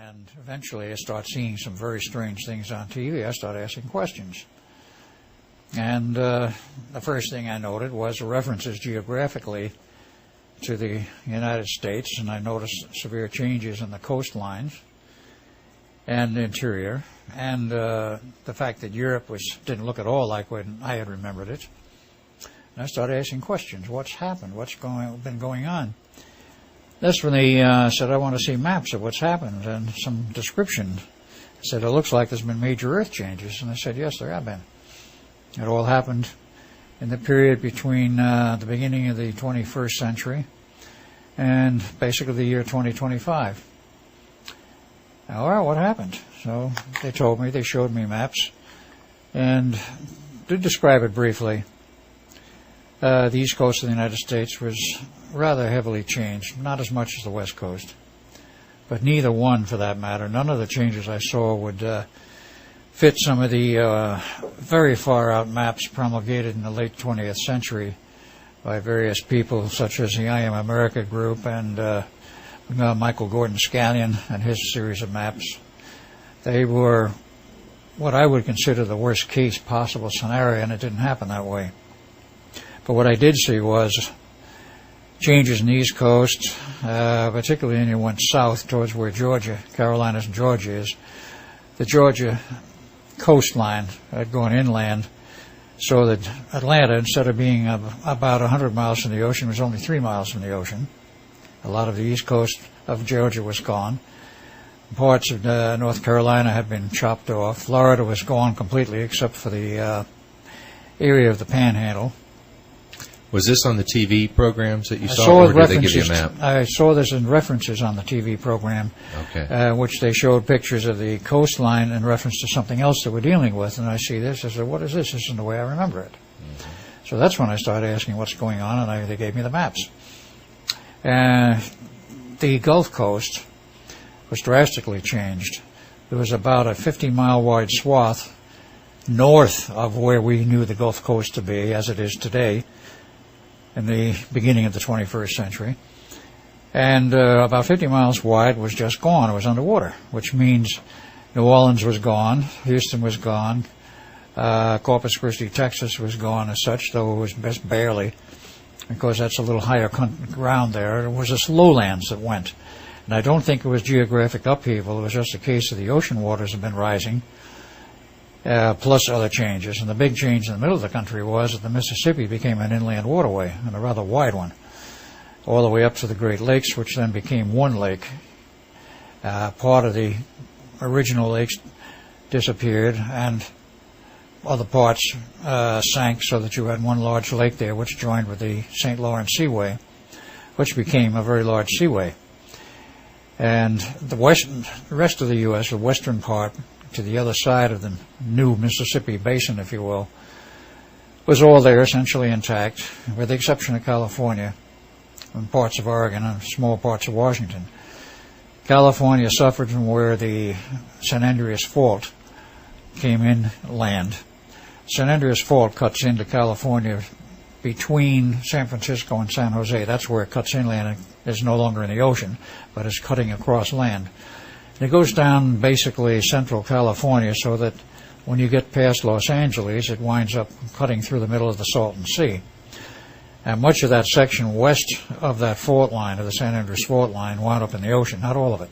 And eventually I start seeing some very strange things on TV. I start asking questions. And the first thing I noted was references geographically to the United States, and I noticed severe changes in the coastlines and the interior, and the fact that Europe didn't look at all like when I had remembered it. And I started asking questions. What's happened? What's been going on? That's when they said, I want to see maps of what's happened and some description. I said, it looks like there's been major earth changes. And I said, yes, there have been. It all happened in the period between the beginning of the 21st century and basically the year 2025. All right, what happened? So they told me, they showed me maps, and to describe it briefly, the east coast of the United States was rather heavily changed, not as much as the west coast, but neither one, for that matter. None of the changes I saw would fit some of the very far out maps promulgated in the late 20th century by various people such as the I Am America group and Michael Gordon Scallion and his series of maps. They were what I would consider the worst case possible scenario, and it didn't happen that way. But what I did see was changes in the East Coast, particularly when you went south towards where Georgia, Carolinas and Georgia is. The Georgia coastline had gone inland, so that Atlanta, instead of being about 100 miles from the ocean, was only 3 miles from the ocean. A lot of the east coast of Georgia was gone. Parts of North Carolina had been chopped off. Florida was gone completely, except for the area of the Panhandle. Was this on the TV programs that you saw, or did they give you a map? I saw this in references on the TV program, which they showed pictures of the coastline in reference to something else that we're dealing with. And I see this. I said, what is this? This isn't the way I remember it. Mm-hmm. So that's when I started asking what's going on, and they gave me the maps. The Gulf Coast was drastically changed. There was about a 50-mile wide swath north of where we knew the Gulf Coast to be, as it is today, in the beginning of the 21st century. And about 50 miles wide was just gone. It was underwater, which means New Orleans was gone, Houston was gone, Corpus Christi, Texas was gone as such, though it was just barely, because that's a little higher ground there. It was just lowlands that went. And I don't think it was geographic upheaval. It was just a case of the ocean waters have been rising, plus other changes. And the big change in the middle of the country was that the Mississippi became an inland waterway, and a rather wide one, all the way up to the Great Lakes, which then became one lake. Part of the original lakes disappeared, and other parts sank so that you had one large lake there, which joined with the St. Lawrence Seaway, which became a very large seaway. And the rest of the U.S., the western part, to the other side of the new Mississippi basin, if you will, was all there, essentially intact, with the exception of California and parts of Oregon and small parts of Washington. California suffered from where the San Andreas Fault came inland. San Andreas Fault cuts into California between San Francisco and San Jose. That's where it cuts inland and is no longer in the ocean, but is cutting across land. And it goes down basically central California, so that when you get past Los Angeles, it winds up cutting through the middle of the Salton Sea. And much of that section west of that fault line, of the San Andreas Fault line, wound up in the ocean, not all of it.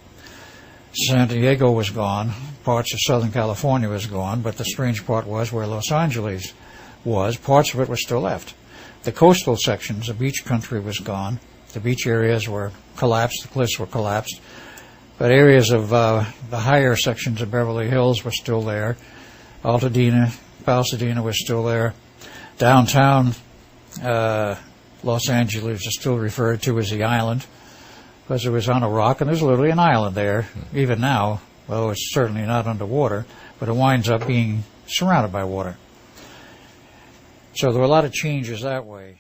San Diego was gone, parts of Southern California was gone, but the strange part was where Los Angeles was, parts of it were still left. The coastal sections, the beach country was gone. The beach areas were collapsed, the cliffs were collapsed. But areas of the higher sections of Beverly Hills were still there. Altadena, Pasadena was still there. Downtown Los Angeles is still referred to as the island, because it was on a rock, and there's literally an island there, even now, though it's certainly not underwater, but it winds up being surrounded by water. So there were a lot of changes that way.